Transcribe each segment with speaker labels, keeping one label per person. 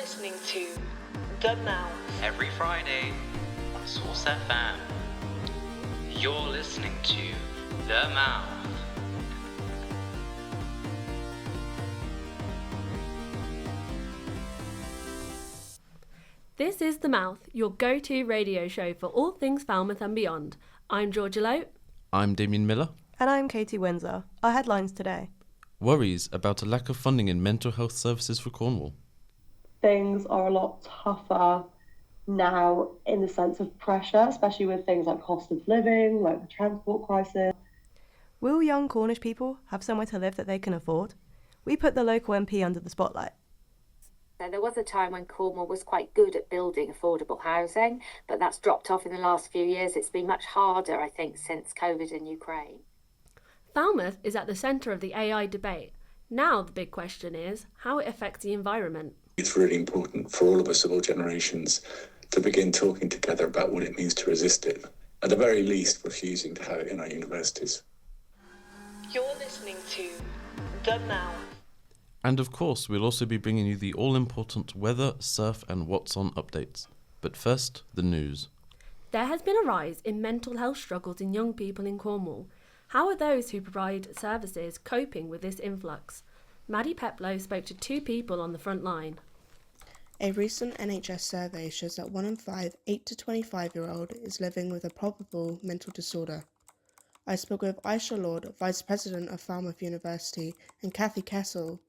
Speaker 1: listening to The Mouth.
Speaker 2: Every Friday on Source FM. You're listening to The Mouth.
Speaker 3: This is The Mouth, your go-to radio show for all things Falmouth and beyond. I'm Georgia Lote.
Speaker 4: I'm Damion Miller.
Speaker 5: And I'm Katie Winsor. Our headlines today.
Speaker 4: Worries about a lack of funding in mental health services for Cornwall.
Speaker 6: Things are a lot tougher now in the sense of pressure, especially with things like cost of living, like the transport crisis.
Speaker 5: Will young Cornish people have somewhere to live that they can afford? We put the local MP under the spotlight.
Speaker 7: So there was a time when Cornwall was quite good at building affordable housing, but that's dropped off in the last few years. It's been much harder, I think, since COVID in Ukraine.
Speaker 3: Falmouth is at the centre of the AI debate. Now the big question is how it affects the environment.
Speaker 8: It's really important for all of us of all generations to begin talking together about what it means to resist it. At the very least, refusing to have it in our universities.
Speaker 1: You're listening to The Mouth.
Speaker 4: And of course, we'll also be bringing you the all-important weather, surf and what's on updates. But first, the news.
Speaker 3: There has been a rise in mental health struggles in young people in Cornwall. How are those who provide services coping with this influx? Maddie Peplow spoke to two people on the front line.
Speaker 9: A recent NHS survey shows that 1 in 5 8 to 25-year-old is living with a probable mental disorder. I spoke with Aisha Lord, Vice President of Falmouth University, and Kathy Kessel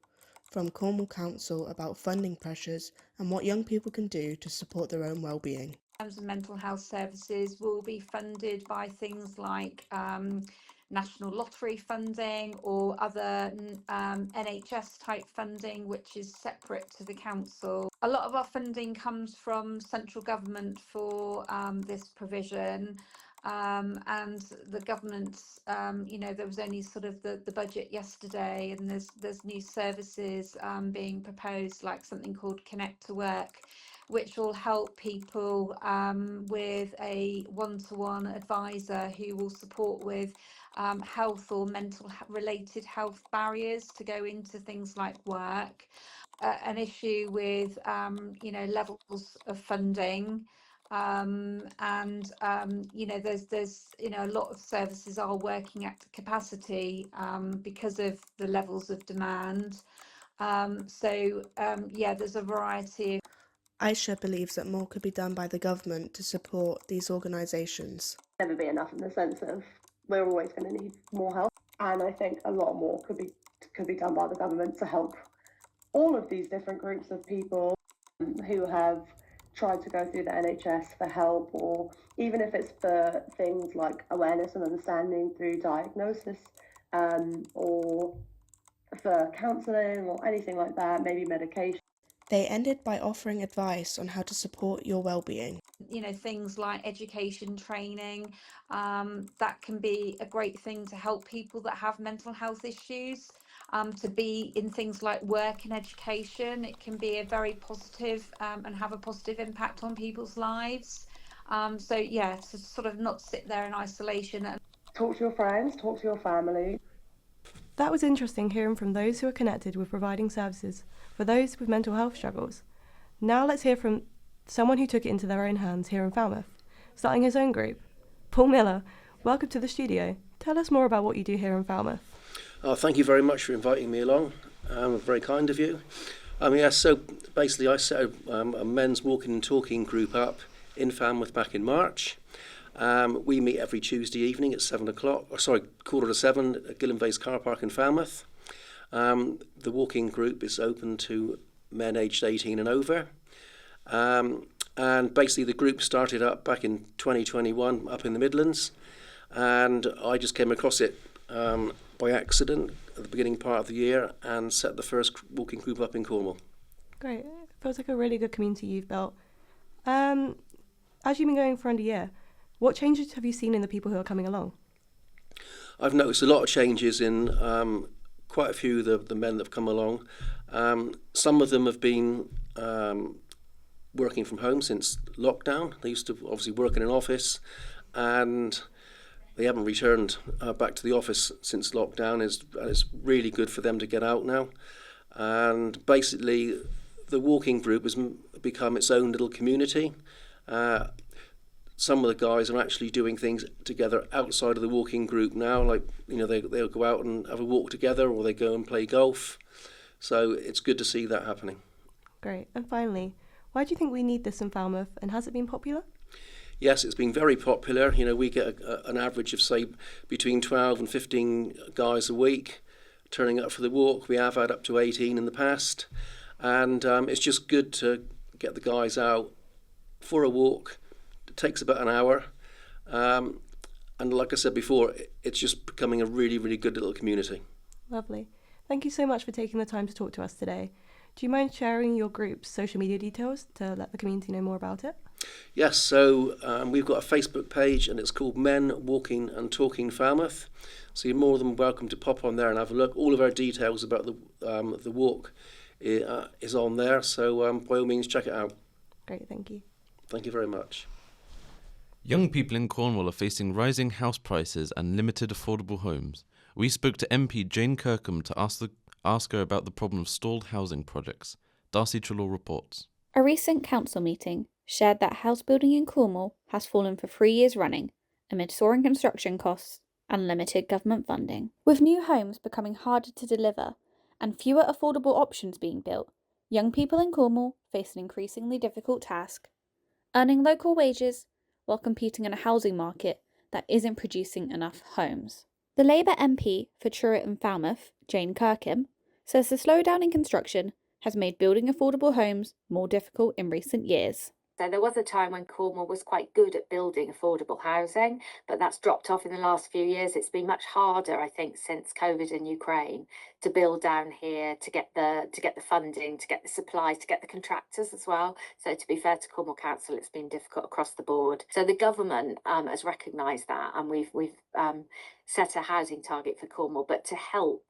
Speaker 9: from Cornwall Council about funding pressures and what young people can do to support their own well-being.
Speaker 10: Mental health services will be funded by things like national lottery funding or other NHS type funding, which is separate to the council. A lot of our funding comes from central government for this provision. And the government's, there was only sort of the budget yesterday, and there's new services being proposed, like something called Connect to Work, which will help people with a one-to-one advisor who will support with health or mental related health barriers to go into things like work. An issue with, levels of funding. There's a lot of services are working at capacity because of the levels of demand. There's a variety.
Speaker 9: Aisha believes that more could be done by the government to support these organisations.
Speaker 6: Never be enough in the sense of we're always going to need more help, and I think a lot more could be done by the government to help all of these different groups of people who have tried to go through the NHS for help, or even if it's for things like awareness and understanding through diagnosis, or for counselling or anything like that, maybe medication.
Speaker 9: They ended by offering advice on how to support your well-being.
Speaker 10: Things like education training, that can be a great thing to help people that have mental health issues. To be in things like work and education, it can be a very positive and have a positive impact on people's lives. To sort of not sit there in isolation. And
Speaker 6: talk to your friends, talk to your family.
Speaker 5: That was interesting hearing from those who are connected with providing services for those with mental health struggles. Now let's hear from someone who took it into their own hands here in Falmouth, starting his own group. Paul Miller, welcome to the studio. Tell us more about what you do here in Falmouth.
Speaker 11: Thank you very much for inviting me along. Very kind of you. So basically I set a men's walking and talking group up in Falmouth back in March. We meet every Tuesday evening at 7:15 at Gillen Vase Car Park in Falmouth. The walking group is open to men aged 18 and over. And basically the group started up back in 2021 up in the Midlands. And I just came across it by accident at the beginning part of the year and set the first walking group up in Cornwall.
Speaker 5: Great. Feels like a really good community you've built. As you've been going for under a year, what changes have you seen in the people who are coming along?
Speaker 11: I've noticed a lot of changes in quite a few of the men that have come along. Some of them have been working from home since lockdown. They used to obviously work in an office, and they haven't returned back to the office since lockdown. It's really good for them to get out now. And basically the walking group has become its own little community. Some of the guys are actually doing things together outside of the walking group now, like, they'll go out and have a walk together, or they go and play golf. So it's good to see that happening.
Speaker 5: Great. And finally, why do you think we need this in Falmouth, and has it been popular?
Speaker 11: Yes, it's been very popular. We get an average of, say, between 12 and 15 guys a week turning up for the walk. We have had up to 18 in the past. And it's just good to get the guys out for a walk. It takes about an hour. And like I said before, it's just becoming a really, really good little community.
Speaker 5: Lovely. Thank you so much for taking the time to talk to us today. Do you mind sharing your group's social media details to let the community know more about it?
Speaker 11: Yes, so we've got a Facebook page, and it's called Men Walking and Talking Falmouth. So you're more than welcome to pop on there and have a look. All of our details about the walk is on there, so by all means check it out.
Speaker 5: Great, thank you.
Speaker 11: Thank you very much.
Speaker 4: Young people in Cornwall are facing rising house prices and limited affordable homes. We spoke to MP Jane Kirkham to ask her about the problem of stalled housing projects. Darcey Treloar reports.
Speaker 12: A recent council meeting shared that house building in Cornwall has fallen for 3 years running amid soaring construction costs and limited government funding. With new homes becoming harder to deliver and fewer affordable options being built, young people in Cornwall face an increasingly difficult task, earning local wages while competing in a housing market that isn't producing enough homes. The Labour MP for Truro and Falmouth, Jane Kirkham, says the slowdown in construction has made building affordable homes more difficult in recent years.
Speaker 7: So there was a time when Cornwall was quite good at building affordable housing, but that's dropped off in the last few years. It's been much harder, I think, since COVID and Ukraine to build down here, to get the funding, to get the supplies, to get the contractors as well. So to be fair to Cornwall Council, it's been difficult across the board. So the government has recognised that, and we've set a housing target for Cornwall, but to help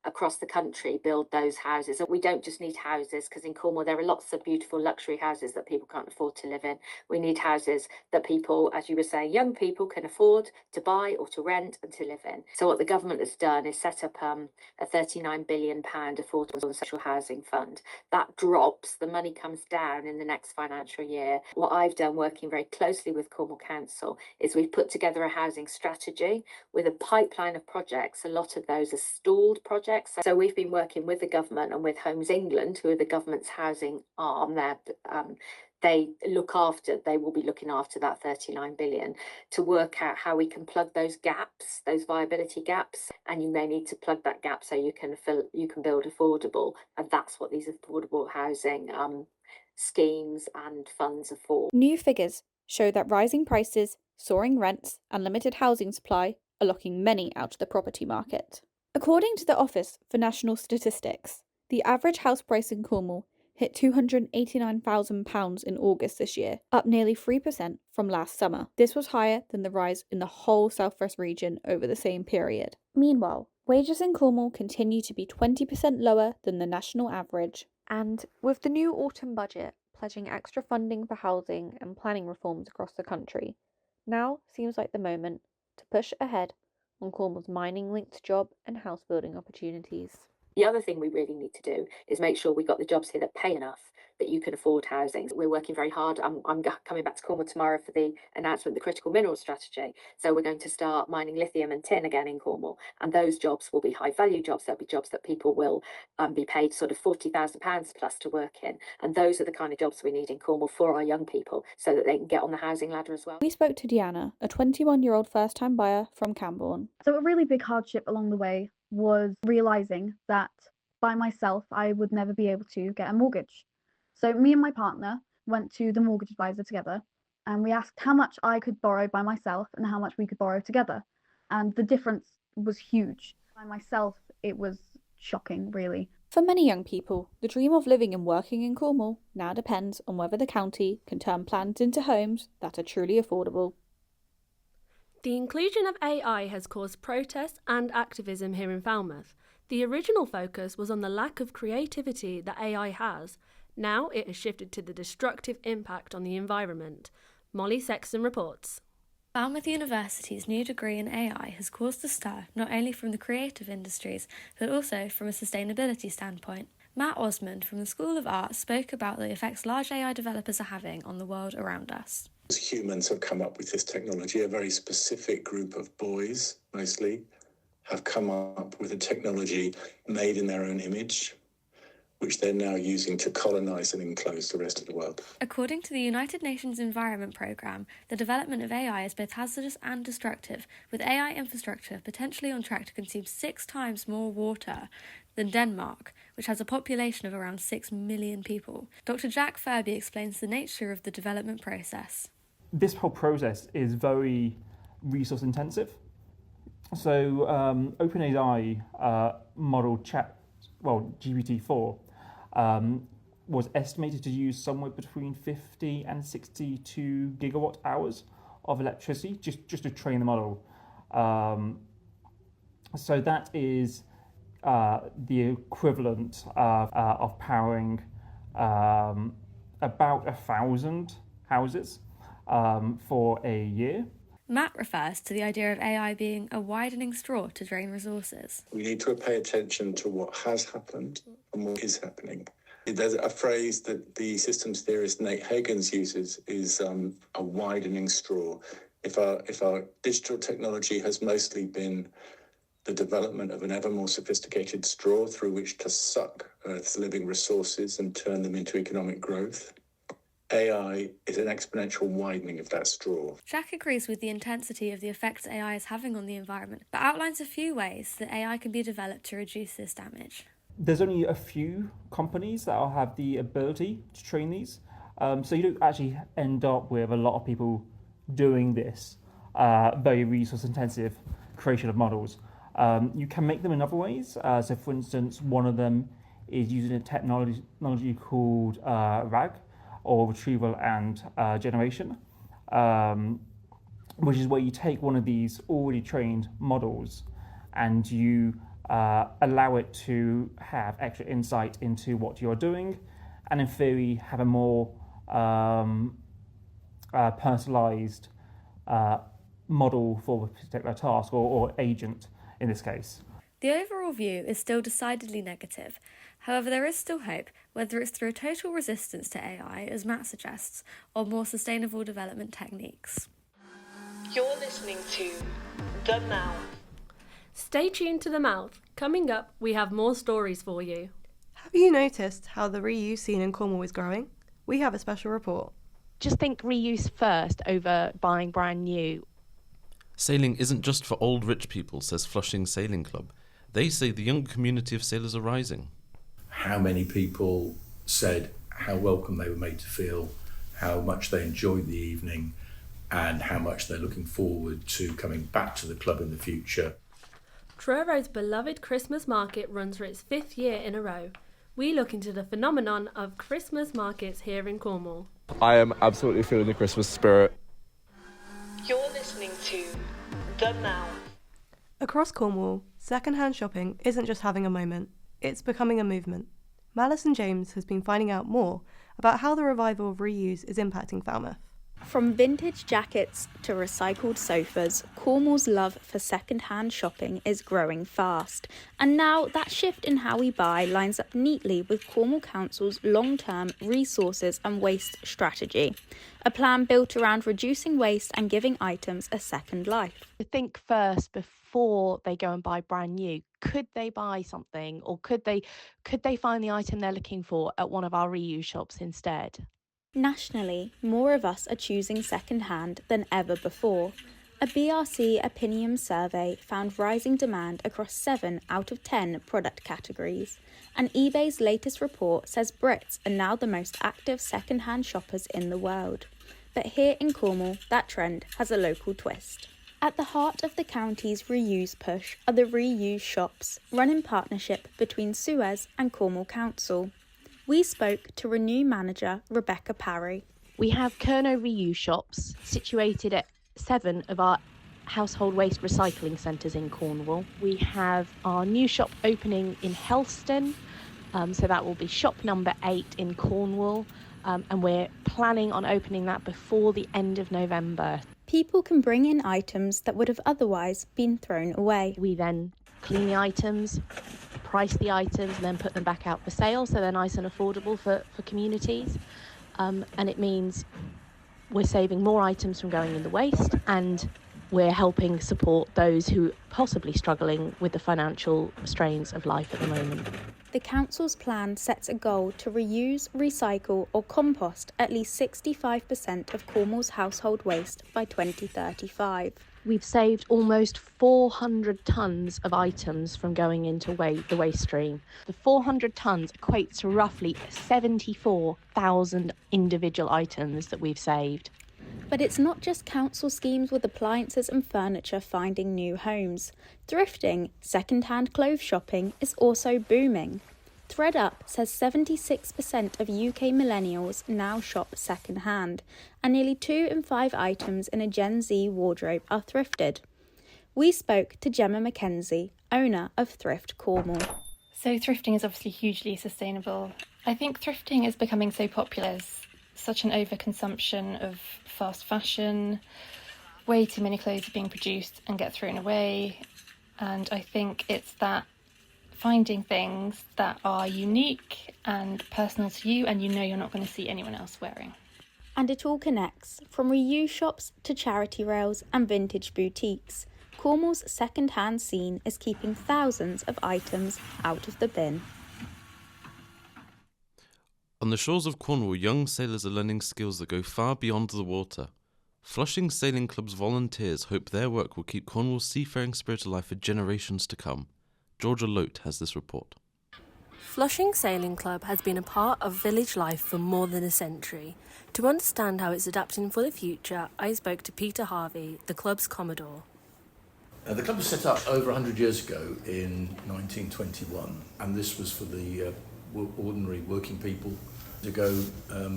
Speaker 7: across the country build those houses. And we don't just need houses, because in Cornwall there are lots of beautiful luxury houses that people can't afford to live in. We need houses that people, as you were saying, young people can afford to buy or to rent and to live in. So what the government has done is set up a £39 billion affordable and social housing fund. That drops, the money comes down in the next financial year. What I've done, working very closely with Cornwall Council, is we've put together a housing strategy with a pipeline of projects. A lot of those are stalled projects. So we've been working with the government and with Homes England, who are the government's housing arm. They will be looking after that 39 billion to work out how we can plug those gaps, those viability gaps. And you may need to plug that gap so you can build affordable. And that's what these affordable housing schemes and funds are for.
Speaker 12: New figures show that rising prices, soaring rents, and limited housing supply are locking many out of the property market. According to the Office for National Statistics, the average house price in Cornwall hit £289,000 in August this year, up nearly 3% from last summer. This was higher than the rise in the whole South West region over the same period. Meanwhile, wages in Cornwall continue to be 20% lower than the national average. And with the new autumn budget pledging extra funding for housing and planning reforms across the country, now seems like the moment to push ahead on Cornwall's mining-linked job and house-building opportunities.
Speaker 7: The other thing we really need to do is make sure we got the jobs here that pay enough that you can afford housing. We're working very hard. I'm coming back to Cornwall tomorrow for the announcement of the critical minerals strategy. So we're going to start mining lithium and tin again in Cornwall. And those jobs will be high-value jobs. They'll be jobs that people will be paid sort of £40,000 plus to work in. And those are the kind of jobs we need in Cornwall for our young people so that they can get on the housing ladder as well.
Speaker 12: We spoke to Deanna, a 21-year-old first-time buyer from Camborne.
Speaker 13: So a really big hardship along the way was realising that by myself I would never be able to get a mortgage. So me and my partner went to the mortgage advisor together, and we asked how much I could borrow by myself and how much we could borrow together. And the difference was huge. By myself, it was shocking, really.
Speaker 12: For many young people, the dream of living and working in Cornwall now depends on whether the county can turn plans into homes that are truly affordable.
Speaker 3: The inclusion of AI has caused protests and activism here in Falmouth. The original focus was on the lack of creativity that AI has. Now it has shifted to the destructive impact on the environment. Molly Sexton reports.
Speaker 14: Falmouth University's new degree in AI has caused a stir not only from the creative industries, but also from a sustainability standpoint. Matt Osmond from the School of Art spoke about the effects large AI developers are having on the world around us.
Speaker 8: Humans have come up with this technology. A very specific group of boys, mostly, have come up with a technology made in their own image, which they're now using to colonise and enclose the rest of the world.
Speaker 14: According to the United Nations Environment Programme, the development of AI is both hazardous and destructive, with AI infrastructure potentially on track to consume 6 times more water than Denmark, which has a population of around 6 million people. Dr. Jack Furby explains the nature of the development process.
Speaker 15: This whole process is very resource intensive. So OpenAI model GPT-4 was estimated to use somewhere between 50 and 62 gigawatt hours of electricity just to train the model. So that is the equivalent of powering about 1,000 houses for a year.
Speaker 14: Matt refers to the idea of AI being a widening straw to drain resources.
Speaker 8: We need to pay attention to what has happened and what is happening. There's a phrase that the systems theorist Nate Higgins uses is a widening straw. If our digital technology has mostly been the development of an ever more sophisticated straw through which to suck Earth's living resources and turn them into economic growth, AI is an exponential widening of that straw.
Speaker 14: Jack agrees with the intensity of the effects AI is having on the environment, but outlines a few ways that AI can be developed to reduce this damage.
Speaker 15: There's only a few companies that will have the ability to train these, so you don't actually end up with a lot of people doing this very resource-intensive creation of models. You can make them in other ways. So, for instance, one of them is using a technology called RAG, or retrieval and generation, which is where you take one of these already trained models and you allow it to have extra insight into what you're doing, and in theory have a more personalized model for a particular task or agent in this case.
Speaker 14: The overall view is still decidedly negative. However, there is still hope, whether it's through a total resistance to AI, as Matt suggests, or more sustainable development techniques.
Speaker 1: You're listening to The Mouth.
Speaker 3: Stay tuned to The Mouth. Coming up, we have more stories for you.
Speaker 5: Have you noticed how the reuse scene in Cornwall is growing? We have a special report.
Speaker 16: Just think reuse first over buying brand new.
Speaker 4: Sailing isn't just for old rich people, says Flushing Sailing Club. They say the young community of sailors are rising.
Speaker 17: How many people said how welcome they were made to feel, how much they enjoyed the evening, and how much they're looking forward to coming back to the club in the future.
Speaker 3: Treloar's beloved Christmas market runs for its 5th year in a row. We look into the phenomenon of Christmas markets here in Cornwall.
Speaker 18: I am absolutely feeling the Christmas spirit.
Speaker 1: You're listening to The Mouth.
Speaker 5: Across Cornwall, second-hand shopping isn't just having a moment, it's becoming a movement. Madison James has been finding out more about how the revival of reuse is impacting Falmouth.
Speaker 12: From vintage jackets to recycled sofas, Cornwall's love for second-hand shopping is growing fast. And now that shift in how we buy lines up neatly with Cornwall Council's long-term resources and waste strategy, a plan built around reducing waste and giving items a second life.
Speaker 16: Think first before they go and buy brand new. Could they buy something, or could they find the item they're looking for at one of our reuse shops instead?
Speaker 12: Nationally, more of us are choosing second-hand than ever before. A BRC Opinium survey found rising demand across 7 out of 10 product categories, and eBay's latest report says Brits are now the most active second-hand shoppers in the world. But here in Cornwall, that trend has a local twist. At the heart of the county's reuse push are the reuse shops, run in partnership between Suez and Cornwall Council. We spoke to Renew manager Rebecca Parry.
Speaker 16: We have Kerno reuse shops situated at 7 of our household waste recycling centres in Cornwall. We have our new shop opening in Helston, so that will be shop number 8 in Cornwall, and we're planning on opening that before the end of November.
Speaker 12: People can bring in items that would have otherwise been thrown away.
Speaker 16: We then clean the items, price the items and then put them back out for sale, so they're nice and affordable for communities. And it means we're saving more items from going in the waste, and we're helping support those who are possibly struggling with the financial strains of life at the moment.
Speaker 12: The council's plan sets a goal to reuse, recycle or compost at least 65% of Cornwall's household waste by 2035.
Speaker 16: We've saved almost 400 tonnes of items from going into the waste stream. The 400 tonnes equates to roughly 74,000 individual items that we've saved.
Speaker 12: But it's not just council schemes with appliances and furniture finding new homes. Thrifting, second-hand clothes shopping is also booming. ThreadUp says 76% of UK millennials now shop second-hand, and nearly 2 in 5 items in a Gen Z wardrobe are thrifted. We spoke to Gemma Mackenzie, owner of Thrift Cornwall.
Speaker 19: So thrifting is obviously hugely sustainable. I think thrifting is becoming so popular. There's such an overconsumption of fast fashion. Way too many clothes are being produced and get thrown away. And I think it's that finding things that are unique and personal to you and you know you're not going to see anyone else wearing.
Speaker 12: And it all connects, from reuse shops to charity rails and vintage boutiques. Cornwall's second-hand scene is keeping thousands of items out of the bin.
Speaker 4: On the shores of Cornwall, young sailors are learning skills that go far beyond the water. Flushing Sailing Club's volunteers hope their work will keep Cornwall's seafaring spirit alive for generations to come. Georgia Lote has this report.
Speaker 3: Flushing Sailing Club has been a part of village life for more than a century. To understand how it's adapting for the future, I spoke to Peter Harvey, the club's commodore.
Speaker 17: The club was set up over 100 years ago in 1921, and this was for the ordinary working people to go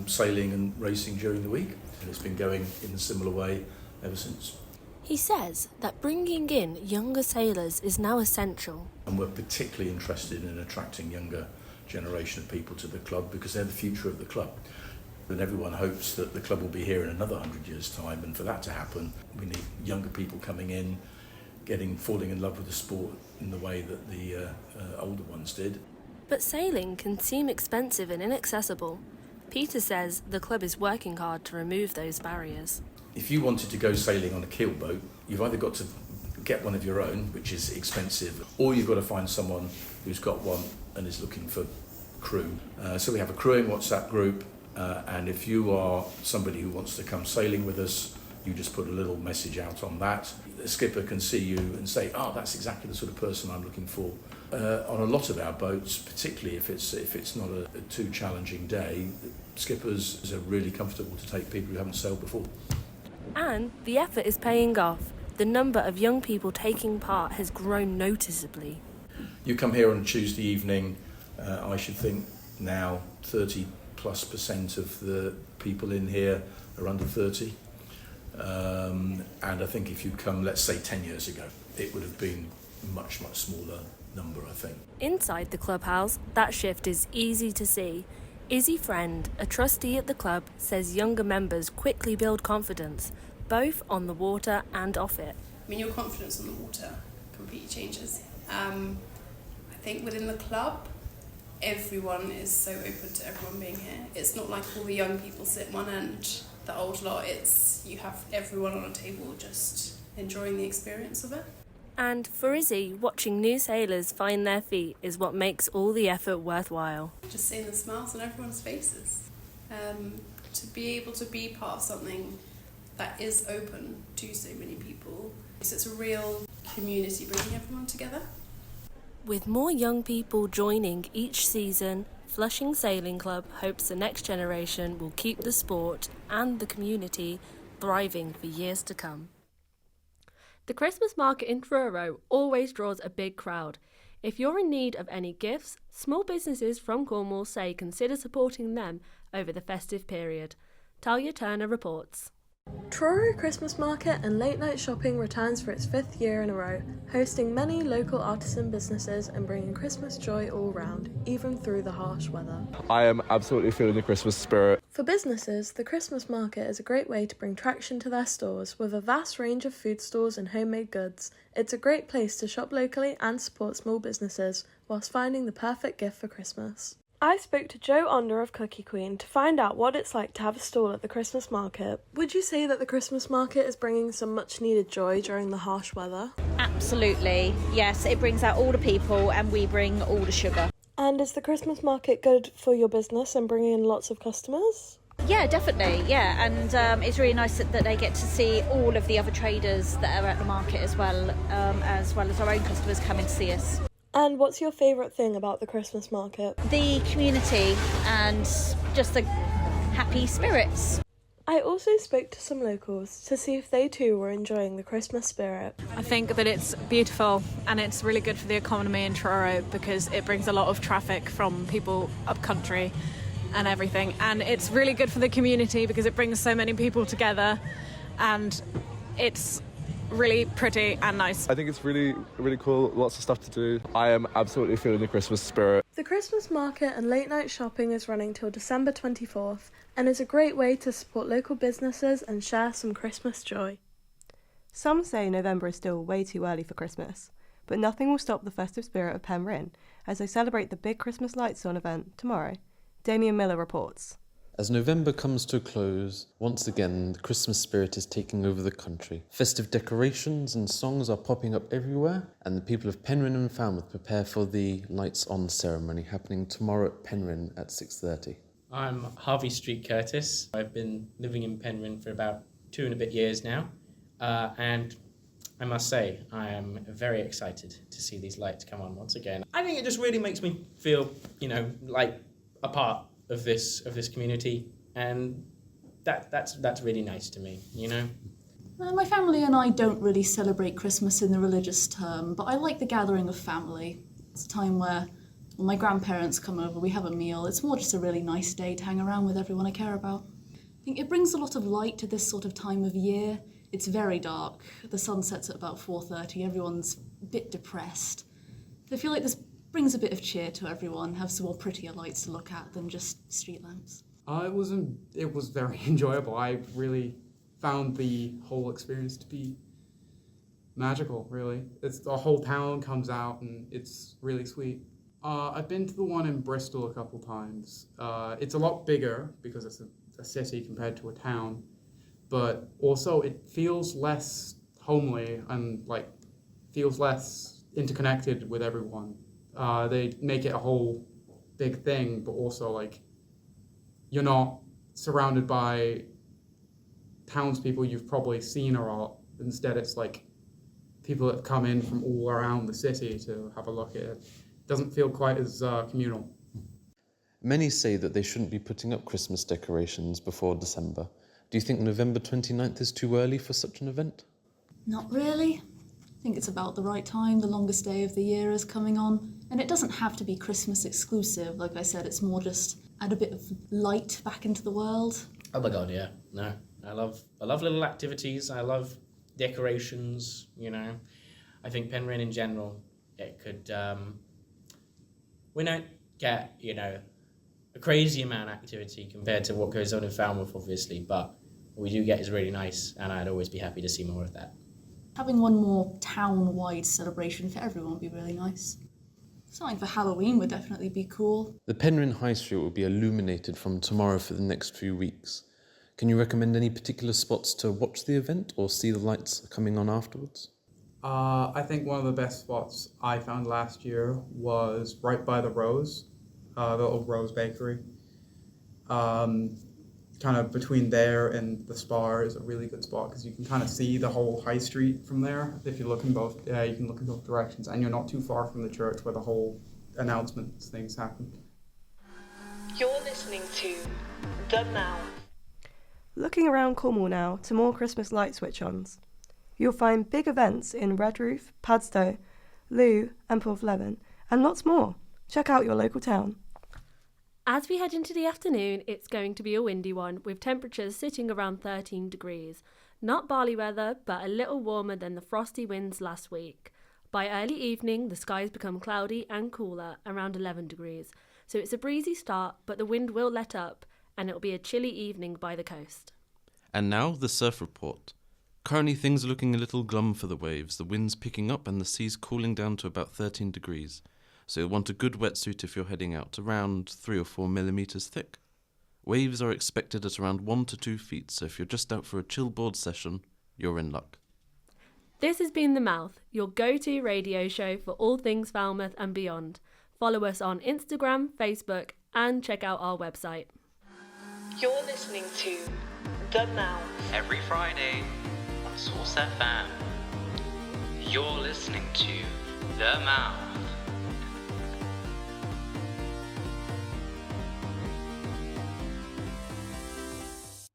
Speaker 17: sailing and racing during the week. And it's been going in a similar way ever since.
Speaker 3: He says that bringing in younger sailors is now essential.
Speaker 17: And we're particularly interested in attracting younger generation of people to the club because they're the future of the club. And everyone hopes that the club will be here in another 100 years' time, and for that to happen, we need younger people coming in, falling in love with the sport in the way that the older ones did.
Speaker 3: But sailing can seem expensive and inaccessible. Peter says the club is working hard to remove those barriers.
Speaker 17: If you wanted to go sailing on a keel boat, you've either got to get one of your own, which is expensive, or you've got to find someone who's got one and is looking for crew. So we have a crewing WhatsApp group, and if you are somebody who wants to come sailing with us, you just put a little message out on that. The skipper can see you and say, that's exactly the sort of person I'm looking for. On a lot of our boats, particularly if it's not a too challenging day, skippers are really comfortable to take people who haven't sailed before.
Speaker 3: And the effort is paying off. The number of young people taking part has grown noticeably.
Speaker 17: You come here on a Tuesday evening, I should think now 30+% of the people in here are under 30. And I think if you'd come, let's say 10 years ago, it would have been a much, much smaller number, I think.
Speaker 3: Inside the clubhouse, that shift is easy to see. Izzy Friend, a trustee at the club, says younger members quickly build confidence, both on the water and off it.
Speaker 20: I mean, your confidence on the water completely changes. I think within the club, everyone is so open to everyone being here. It's not like all the young people sit one end, the old lot. It's you have everyone on a table just enjoying the experience of it.
Speaker 3: And for Izzy, watching new sailors find their feet is what makes all the effort worthwhile.
Speaker 20: Just seeing the smiles on everyone's faces. To be able to be part of something that is open to so many people. So it's a real community bringing everyone together.
Speaker 3: With more young people joining each season, Flushing Sailing Club hopes the next generation will keep the sport and the community thriving for years to come. The Christmas market in Treloar always draws a big crowd. If you're in need of any gifts, small businesses from Cornwall say consider supporting them over the festive period. Talia Turner reports. Treloar Christmas Market and Late Night Shopping returns for its 5th year in a row, hosting many local artisan businesses and bringing Christmas joy all round, even through the harsh weather.
Speaker 18: I am absolutely feeling the Christmas spirit.
Speaker 3: For businesses, the Christmas market is a great way to bring traction to their stores. With a vast range of food stores and homemade goods, it's a great place to shop locally and support small businesses, whilst finding the perfect gift for Christmas. I spoke to Joe Onder of Cookie Queen to find out what it's like to have a stall at the Christmas market. Would you say that the Christmas market is bringing some much needed joy during the harsh weather?
Speaker 21: Absolutely, yes, it brings out all the people and we bring all the sugar.
Speaker 3: And is the Christmas market good for your business and bringing in lots of customers?
Speaker 21: Yeah, definitely, yeah, and it's really nice that they get to see all of the other traders that are at the market as well as our own customers coming to see us.
Speaker 3: And what's your favourite thing about the Christmas market?
Speaker 21: The community and just the happy spirits.
Speaker 3: I also spoke to some locals to see if they too were enjoying the Christmas spirit.
Speaker 22: I think that it's beautiful and it's really good for the economy in Treloar because it brings a lot of traffic from people up country and everything, and it's really good for the community because it brings so many people together and it's really pretty and nice.
Speaker 18: I think it's really cool, lots of stuff to do. I am absolutely feeling the Christmas spirit.
Speaker 3: The Christmas market and late night shopping is running till December 24th and is a great way to support local businesses and share some Christmas joy.
Speaker 5: Some say November is still way too early for Christmas, but nothing will stop the festive spirit of Penryn as they celebrate the big Christmas lights on event tomorrow. Damion Miller reports.
Speaker 4: As November comes to a close, once again the Christmas spirit is taking over the country. Festive decorations and songs are popping up everywhere, and the people of Penryn and Falmouth prepare for the lights on ceremony happening tomorrow at Penryn at 6:30.
Speaker 23: I'm Harvey Street Curtis. I've been living in Penryn for about 2 and a bit years now, and I must say I am very excited to see these lights come on once again. I think it just really makes me feel, like a part of this community, and that's really nice to me,
Speaker 24: My family and I don't really celebrate Christmas in the religious term, but I like the gathering of family. It's a time where when my grandparents come over, we have a meal. It's more just a really nice day to hang around with everyone I care about. I think it brings a lot of light to this sort of time of year. It's very dark. The sun sets at about 4:30. Everyone's a bit depressed. I feel like this brings a bit of cheer to everyone, have some more prettier lights to look at than just street lamps.
Speaker 25: It was very enjoyable. I really found the whole experience to be magical, really. The whole town comes out and it's really sweet. I've been to the one in Bristol a couple times. It's a lot bigger because it's a city compared to a town, but also it feels less homely and feels less interconnected with everyone. They make it a whole big thing, but also you're not surrounded by townspeople you've probably seen a lot. Instead, it's people that come in from all around the city to have a look at it. It doesn't feel quite as communal.
Speaker 4: Many say that they shouldn't be putting up Christmas decorations before December. Do you think November 29th is too early for such an event?
Speaker 24: Not really. I think it's about the right time. The longest day of the year is coming on. And it doesn't have to be Christmas exclusive. Like I said, it's more just add a bit of light back into the world.
Speaker 23: Oh my God, yeah. No, I love little activities. I love decorations, I think Penryn in general, it could, we don't get, a crazy amount of activity compared to what goes on in Falmouth, obviously, but what we do get is really nice, and I'd always be happy to see more of that.
Speaker 24: Having one more town-wide celebration for everyone would be really nice. Something for Halloween would definitely be cool.
Speaker 4: The Penryn High Street will be illuminated from tomorrow for the next few weeks. Can you recommend any particular spots to watch the event or see the lights coming on afterwards?
Speaker 25: I think one of the best spots I found last year was right by the Rose, the little Rose Bakery. Kind of between there and the Spar is a really good spot because you can kind of see the whole high street from there. If you look in both, you can look in both directions, and you're not too far from the church where the whole announcements things happen.
Speaker 1: You're listening to The Now.
Speaker 5: Looking around Cornwall now to more Christmas light switch-ons. You'll find big events in Redroof, Padstow, Looe and Porthleven, and lots more. Check out your local town.
Speaker 3: As we head into the afternoon, it's going to be a windy one, with temperatures sitting around 13 degrees. Not barley weather, but a little warmer than the frosty winds last week. By early evening, the skies become cloudy and cooler, around 11 degrees. So it's a breezy start, but the wind will let up, and it'll be a chilly evening by the coast.
Speaker 4: And now the surf report. Currently things are looking a little glum for the waves, the wind's picking up and the sea's cooling down to about 13 degrees. So you'll want a good wetsuit if you're heading out, around 3 or 4 millimetres thick. Waves are expected at around 1 to 2 feet, so if you're just out for a chillboard session, you're in luck.
Speaker 3: This has been The Mouth, your go-to radio show for all things Falmouth and beyond. Follow us on Instagram, Facebook, and check out our website.
Speaker 1: You're listening to The Mouth.
Speaker 2: Every Friday on Source FM. You're listening to The Mouth.